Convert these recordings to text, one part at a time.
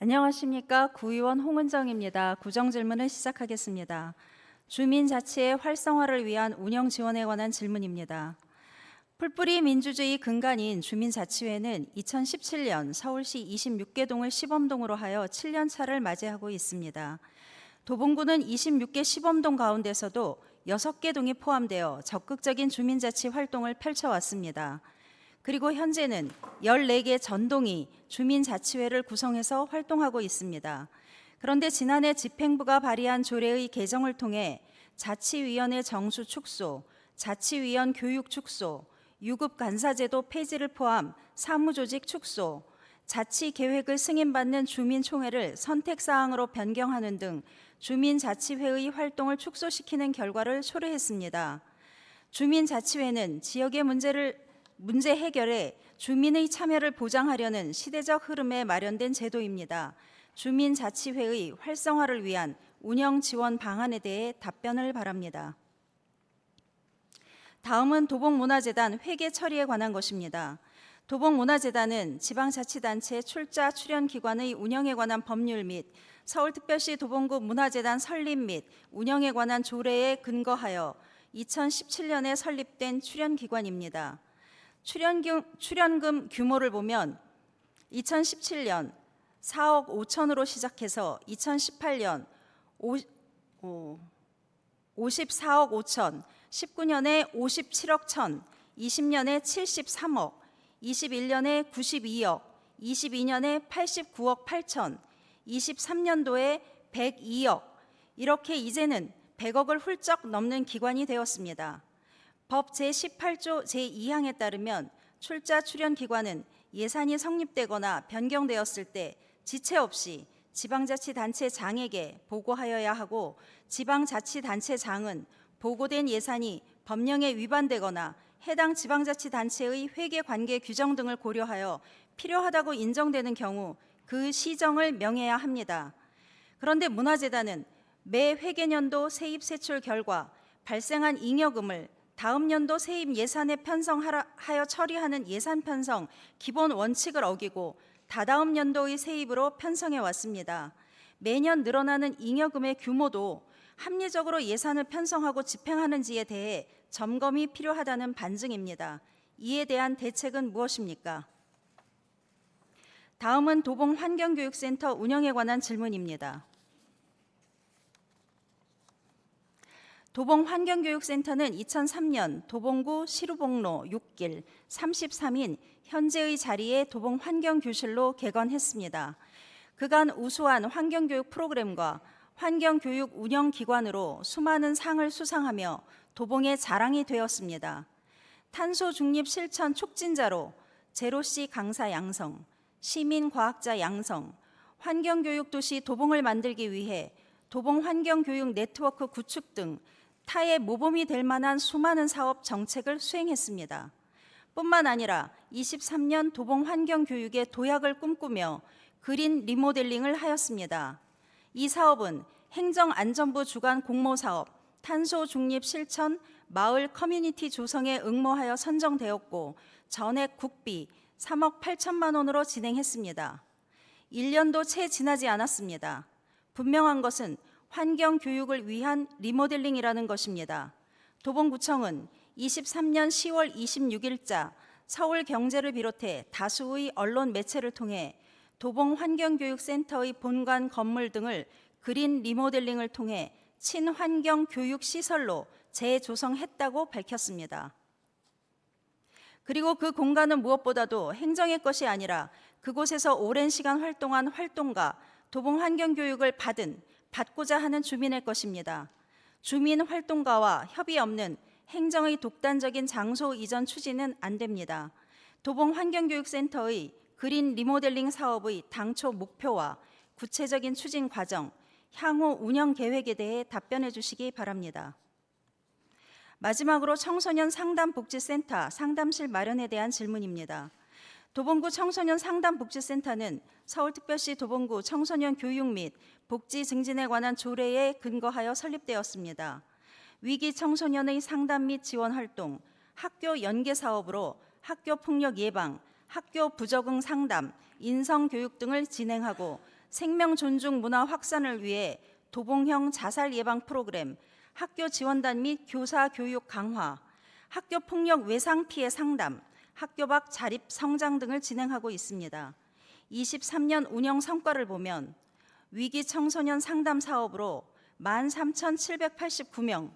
안녕하십니까. 구의원 홍은정입니다. 구정질문을 시작하겠습니다. 주민자치의 활성화를 위한 운영 지원에 관한 질문입니다. 풀뿌리 민주주의 근간인 주민자치회는 2017년 서울시 26개 동을 시범동으로 하여 7년 차를 맞이하고 있습니다. 도봉구는 26개 시범동 가운데서도 6개 동이 포함되어 적극적인 주민자치 활동을 펼쳐왔습니다. 그리고 현재는 14개 전동이 주민자치회를 구성해서 활동하고 있습니다. 그런데 지난해 집행부가 발의한 조례의 개정을 통해 자치위원회 정수 축소, 자치위원 교육 축소, 유급간사제도 폐지를 포함 사무조직 축소, 자치계획을 승인받는 주민총회를 선택사항으로 변경하는 등 주민자치회의 활동을 축소시키는 결과를 초래했습니다. 주민자치회는 지역의 문제 해결에 주민의 참여를 보장하려는 시대적 흐름에 마련된 제도입니다. 주민자치회의 활성화를 위한 운영 지원 방안에 대해 답변을 바랍니다. 다음은 도봉문화재단 회계 처리에 관한 것입니다. 도봉문화재단은 지방자치단체 출자 출연기관의 운영에 관한 법률 및 서울특별시 도봉구 문화재단 설립 및 운영에 관한 조례에 근거하여 2017년에 설립된 출연기관입니다. 출연금 규모를 보면 2017년 4억 5천으로 시작해서 2018년 54억 5천, 19년에 57억 천, 20년에 73억, 21년에 92억, 22년에 89억 8천, 23년도에 102억, 이렇게 이제는 100억을 훌쩍 넘는 기관이 되었습니다. 법 제18조 제2항에 따르면 출자 출연 기관은 예산이 성립되거나 변경되었을 때 지체 없이 지방자치단체장에게 보고하여야 하고, 지방자치단체장은 보고된 예산이 법령에 위반되거나 해당 지방자치단체의 회계관계 규정 등을 고려하여 필요하다고 인정되는 경우 그 시정을 명해야 합니다. 그런데 문화재단은 매 회계년도 세입 세출 결과 발생한 잉여금을 다음 연도 세입 예산에 편성하여 처리하는 예산 편성 기본 원칙을 어기고 다다음 연도의 세입으로 편성해 왔습니다. 매년 늘어나는 잉여금의 규모도 합리적으로 예산을 편성하고 집행하는지에 대해 점검이 필요하다는 반증입니다. 이에 대한 대책은 무엇입니까? 다음은 도봉환경교육센터 운영에 관한 질문입니다. 도봉환경교육센터는 2003년 도봉구 시루봉로 6길 33인 현재의 자리에 도봉환경교실로 개건했습니다. 그간 우수한 환경교육 프로그램과 환경교육 운영기관으로 수많은 상을 수상하며 도봉의 자랑이 되었습니다. 탄소 중립 실천 촉진자로 제로C 강사 양성, 시민과학자 양성, 환경교육 도시 도봉을 만들기 위해 도봉환경교육 네트워크 구축 등 타의 모범이 될 만한 수많은 사업 정책을 수행했습니다. 뿐만 아니라 23년 도봉환경교육의 도약을 꿈꾸며 그린 리모델링을 하였습니다. 이 사업은 행정안전부 주관 공모사업 탄소 중립 실천 마을 커뮤니티 조성에 응모하여 선정되었고, 전액 국비 3억 8천만 원으로 진행했습니다. 1년도 채 지나지 않았습니다. 분명한 것은 환경교육을 위한 리모델링이라는 것입니다. 도봉구청은 23년 10월 26일자 서울경제를 비롯해 다수의 언론 매체를 통해 도봉환경교육센터의 본관 건물 등을 그린 리모델링을 통해 친환경 교육시설로 재조성했다고 밝혔습니다. 그리고 그 공간은 무엇보다도 행정의 것이 아니라 그곳에서 오랜 시간 활동한 활동가, 도봉환경교육을 받고자 하는 주민의 것입니다. 주민 활동가와 협의 없는 행정의 독단적인 장소 이전 추진은 안 됩니다. 도봉환경교육센터의 그린 리모델링 사업의 당초 목표와 구체적인 추진 과정, 향후 운영 계획에 대해 답변해 주시기 바랍니다. 마지막으로 청소년 상담복지센터 상담실 마련에 대한 질문입니다. 도봉구 청소년 상담복지센터는 서울특별시 도봉구 청소년 교육 및 복지 증진에 관한 조례에 근거하여 설립되었습니다. 위기 청소년의 상담 및 지원 활동, 학교 연계 사업으로 학교 폭력 예방, 학교 부적응 상담, 인성교육 등을 진행하고 생명 존중 문화 확산을 위해 도봉형 자살 예방 프로그램, 학교 지원단 및 교사 교육 강화, 학교 폭력 외상 피해 상담, 학교 밖 자립 성장 등을 진행하고 있습니다. 23년 운영 성과를 보면 위기 청소년 상담 사업으로 13,789명,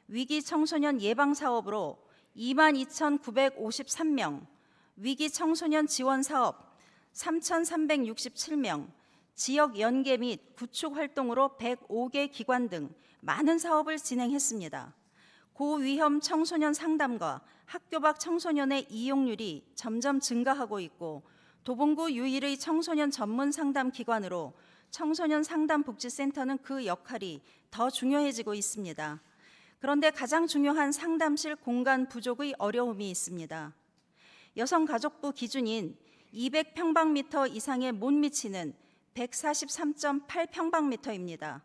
위기 청소년 예방 사업으로 22,953명, 위기 청소년 지원 사업 3,367명, 지역 연계 및 구축 활동으로 105개 기관 등 많은 사업을 진행했습니다. 고위험 청소년 상담과 학교 밖 청소년의 이용률이 점점 증가하고 있고 도봉구 유일의 청소년 전문 상담 기관으로 청소년 상담복지센터는 그 역할이 더 중요해지고 있습니다. 그런데 가장 중요한 상담실 공간 부족의 어려움이 있습니다. 여성가족부 기준인 200평방미터 이상에 못 미치는 143.8평방미터입니다.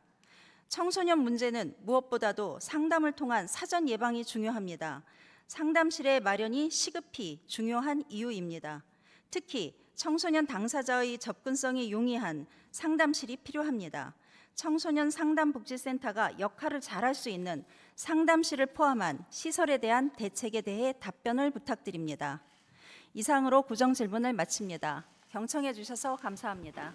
청소년 문제는 무엇보다도 상담을 통한 사전 예방이 중요합니다. 상담실의 마련이 시급히 중요한 이유입니다. 특히 청소년 당사자의 접근성이 용이한 상담실이 필요합니다. 청소년 상담복지센터가 역할을 잘할 수 있는 상담실을 포함한 시설에 대한 대책에 대해 답변을 부탁드립니다. 이상으로 구정 질문을 마칩니다. 경청해 주셔서 감사합니다.